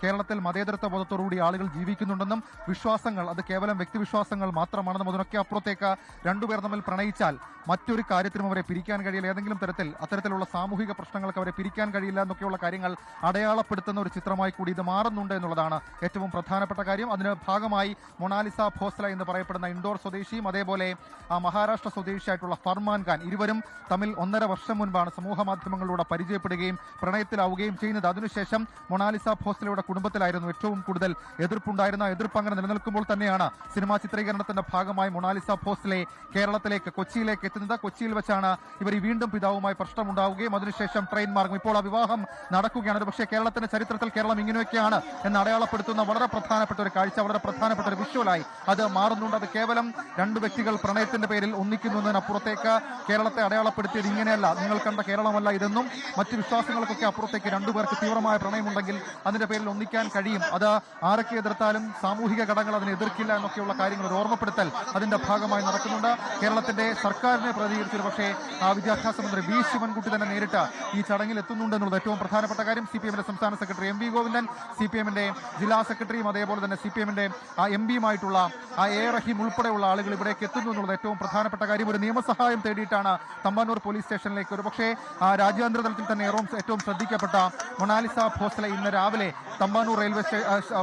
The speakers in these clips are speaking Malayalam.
കേരളത്തിൽ മതേതരത്വ ബോധത്തോടുകൂടി ആളുകൾ ജീവിക്കുന്നുണ്ടെന്നും വിശ്വാസങ്ങൾ അത് കേവലം വ്യക്തിവിശ്വാസങ്ങൾ മാത്രമാണെന്നും അതിനൊക്കെ അപ്പുറത്തേക്ക് രണ്ടുപേർ തമ്മിൽ പ്രണയിച്ചാൽ മറ്റൊരു കാര്യത്തിനും അവരെ പിരിക്കാൻ കഴിയില്ല. ഏതെങ്കിലും തരത്തിൽ അത്തരത്തിലുള്ള സാമൂഹിക പ്രശ്നങ്ങൾക്ക് അവരെ പിരിക്കാൻ കഴിയില്ല എന്നൊക്കെയുള്ള കാര്യങ്ങൾ അടയാളപ്പെടുത്തുന്ന ഒരു ചിത്രമായി കൂടി ഇത് മാറുന്നുണ്ട് എന്നുള്ളതാണ് ഏറ്റവും പ്രധാനപ്പെട്ട കാര്യം. അതിന് ഭാഗമായി മൊണാലിസ ഭോസ്ല എന്ന് പറയപ്പെടുന്ന ഇൻഡോർ സ്വദേശിയും അതേപോലെ മഹാരാഷ്ട്ര സ്വദേശിയായിട്ടുള്ള ഫർമാൻ ഖാൻ ഇരുവരും തമ്മിൽ 1.5 വർഷം മുൻപാണ് സമൂഹ മാധ്യമങ്ങളിലൂടെ പരിചയപ്പെടുകയും പ്രണയത്തിലാവുകയും ചെയ്യുന്നത്. അതിനുശേഷം മൊണാലിസ ഭോസ്ലയുടെ കുടുംബത്തിലായിരുന്നു ഏറ്റവും കൂടുതൽ എതിർപ്പുണ്ടായിരുന്ന. എതിർപ്പ് അങ്ങനെ നിലനിൽക്കുമ്പോൾ തന്നെയാണ് സിനിമാ ചിത്രീകരണത്തിന്റെ ഭാഗമായി മൊണാലിസ ഭോസ്ലെ കേരളത്തിലേക്ക് കൊച്ചിയിലേക്ക് എത്തുന്നത്. കൊച്ചിയിൽ വെച്ചാണ് ഇവർ വീണ്ടും പിതാവുമായി പ്രശ്നമുണ്ടാവുകയും അതിനുശേഷം ട്രെയിൻ മാർഗം ഇപ്പോൾ ആ വിവാഹം നടക്കുകയാണ്. പക്ഷേ കേരളത്തിന്റെ ചരിത്രത്തിൽ കേരളം ഇങ്ങനെയൊക്കെയാണ് എന്ന് അടയാളപ്പെടുത്തുന്ന വളരെ പ്രധാനപ്പെട്ട ഒരു കാഴ്ച, വളരെ പ്രധാനപ്പെട്ട ഒരു വിഷ്വലായി അത് മാറുന്നുണ്ട്. അത് കേവലം രണ്ട് വ്യക്തികൾ പ്രണയത്തിന്റെ പേരിൽ ഒന്നിക്കുന്നതിനപ്പുറത്തേക്ക് കേരളത്തെ അടയാളപ്പെടുത്തിയത് ഇങ്ങനെയല്ല, നിങ്ങൾ കണ്ട കേരളമല്ല ഇതെന്നും മറ്റ് വിശ്വാസങ്ങൾക്കൊക്കെ അപ്പുറത്തേക്ക് രണ്ടുപേർക്ക് തീവ്രമായ പ്രണയമുണ്ടെങ്കിൽ അതിന്റെ പേരിൽ ഒന്നിക്കാൻ കഴിയും. അത് ആരൊക്കെ എതിർത്താലും സാമൂഹിക ഘടകങ്ങൾ അതിനെ എതിർക്കില്ല എന്നൊക്കെയുള്ള കാര്യങ്ങൾ ഒരു ഓർമ്മപ്പെടുത്തൽ അതിന്റെ ഭാഗമായി നടക്കുന്നുണ്ട്. കേരളത്തിന്റെ സർക്കാരിനെ പ്രതികരിച്ചൊരു പക്ഷേ വിദ്യാഭ്യാസ മന്ത്രി വി ശിവൻകുട്ടി തന്നെ നേരിട്ട് ഈ ചടങ്ങിൽ എത്തുന്നുണ്ട് എന്നുള്ളത് ഏറ്റവും പ്രധാനപ്പെട്ട കാര്യം. CPM-ന്റെ സംസ്ഥാന സെക്രട്ടറി MV ഗോവിന്ദൻ, CPM-ന്റെ ജില്ലാ സെക്രട്ടറിയും അതേപോലെ തന്നെ CPM-ന്റെ MPയുമായിട്ടുള്ള A റഹീം ഉൾപ്പെടെയുള്ള ആളുകൾ ഇവിടേക്ക് എത്തുന്നു എന്നുള്ളത് ഏറ്റവും പ്രധാനപ്പെട്ട കാര്യം. ഒരു നിയമസഹായം തേടിയിട്ടാണ് തമ്പാനൂർ പോലീസ് സ്റ്റേഷനിലേക്ക് ഒരുപക്ഷേ രാജ്യാന്തര തലത്തിൽ തന്നെ ഏറ്റവും ശ്രദ്ധിക്കപ്പെട്ട മൊണാലിസ ഭോസ്ലെ ഇന്ന് രാവിലെ തമ്പാനൂർ റെയിൽവേ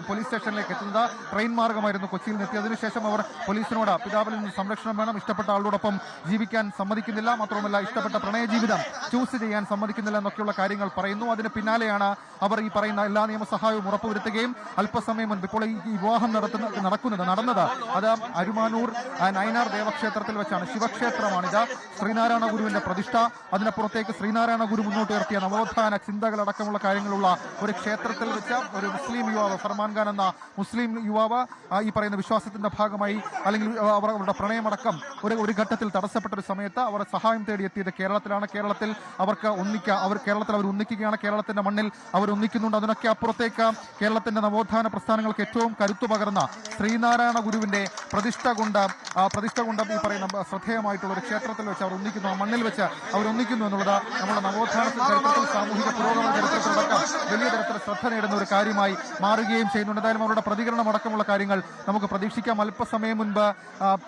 പോലീസ് സ്റ്റേഷനിലേക്ക് എത്തുന്നത്. ട്രെയിൻ മാർഗമായിരുന്നു കൊച്ചിയിൽ നിന്ന് എത്തി. അതിനുശേഷം അവർ പോലീസിനോട് പിതാവിൽ നിന്ന് സംരക്ഷണം വേണം, ഇഷ്ടപ്പെട്ട ആളോടൊപ്പം ജീവിക്കാൻ സമ്മതിക്കുന്നില്ല, മാത്രമല്ല ഇഷ്ടപ്പെട്ട പ്രണയ ജീവിതം ചൂസ് ചെയ്യാൻ സമ്മതിക്കുന്നില്ല എന്നൊക്കെയുള്ള കാര്യങ്ങൾ പറയുന്നു. അതിന് പിന്നാലെയാണ് അവർ ഈ പറയുന്ന എല്ലാ നിയമസഹായവും ഉറപ്പുവരുത്തുകയും അല്പസമയം മുൻപ് ഇപ്പോൾ ഈ വിവാഹം നടന്നത് അത് അരുമാനൂർ നയനാർ ദേവക്ഷേത്രത്തിൽ വെച്ചാണ്. ശിവക്ഷേത്രമാണിത്. ശ്രീനാരായണ ഗുരുവിന്റെ പ്രതിഷ്ഠ, അതിനപ്പുറത്തേക്ക് ശ്രീനാരായണ ഗുരു മുന്നോട്ട് ഉയർത്തിയ നവോത്ഥാന ചിന്തകളടക്കമുള്ള കാര്യങ്ങളുള്ള ഒരു ക്ഷേത്രത്തിൽ വെച്ച ഒരു മുസ്ലിം യുവാവ്, ഫർമാൻ ഖാൻ എന്ന മുസ്ലിം യുവാവ് ഈ പറയുന്ന വിശ്വാസത്തിന്റെ ഭാഗമായി അല്ലെങ്കിൽ അവരുടെ പ്രണയമടക്കം ഒരു ഘട്ടത്തിൽ തടസ്സപ്പെട്ട ഒരു സമയത്ത് അവർ സഹായം തേടിയെത്തിയത് കേരളത്തിലാണ്. കേരളത്തിൽ അവർക്ക് കേരളത്തിൽ അവർ ഒന്നിക്കുകയാണ്, കേരളത്തിന്റെ മണ്ണിൽ അവർ ഒന്നിക്കുന്നുണ്ട്. അതിനൊക്കെ അപ്പുറത്തേക്ക് കേരളത്തിന്റെ നവോത്ഥാന പ്രസ്ഥാനങ്ങൾക്ക് ഏറ്റവും കരുത്തു പകർന്ന ശ്രീനാരായണ ഗുരുവിന്റെ പ്രതിഷ്ഠ കൊണ്ട് ഈ പറയുന്ന ശ്രദ്ധേയമായിട്ടുള്ള ഒരു ക്ഷേത്രത്തിൽ വെച്ച് അവർ ഒന്നിക്കുന്നു, ആ മണ്ണിൽ വെച്ച് അവർ ഒന്നിക്കുന്നു എന്നുള്ളത് നമ്മുടെ നവോത്ഥാന ചരിത്രത്തിൽ, സാമൂഹിക പുരോഗമന ചരിത്രത്തിലടക്കം വലിയ തരത്തിൽ ശ്രദ്ധ നേടുന്ന ഒരു കാര്യമായി മാറുകയും ചെയ്യുന്നുണ്ട്. എന്തായാലും അവരുടെ പ്രതികരണം അടക്കമുള്ള കാര്യങ്ങൾ നമുക്ക് പ്രതീക്ഷിക്കാം. അല്പസമയം മുൻപ്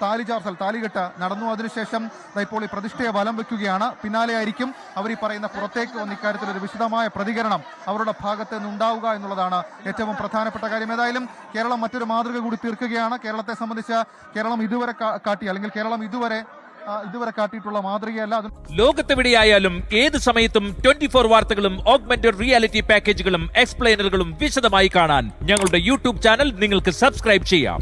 താലികെട്ട് നടന്നു. അതിനുശേഷം ഇപ്പോൾ ഈ പ്രതിഷ്ഠയെ വലം വെക്കുകയാണ്. പിന്നാലെ ആയിരിക്കും അവർ ഈ പറയുന്ന പുറത്തേക്ക് വന്ന ഇക്കാര്യത്തിൽ ഒരു വിശദമായ പ്രതികരണം അവരുടെ ഭാഗത്ത് നിന്നുണ്ടാവുക എന്നുള്ളതാണ് ഏറ്റവും പ്രധാനപ്പെട്ട കാര്യം. ഏതായാലും കേരളം മറ്റൊരു മാതൃക കൂടി തീർക്കുകയാണ്. കേരളത്തെ സംബന്ധിച്ച് കേരളം ഇതുവരെ കാട്ടിയിട്ടുള്ള മാതൃകയല്ല. ലോകത്തെവിടെയായാലും ഏത് സമയത്തും 24 വാർത്തകളും ഓഗ്മെന്റഡ് റിയാലിറ്റി പാക്കേജുകളും എക്സ്പ്ലെയിനറുകളും വിശദമായി കാണാൻ ഞങ്ങളുടെ യൂട്യൂബ് ചാനൽ നിങ്ങൾക്ക് സബ്സ്ക്രൈബ് ചെയ്യാം.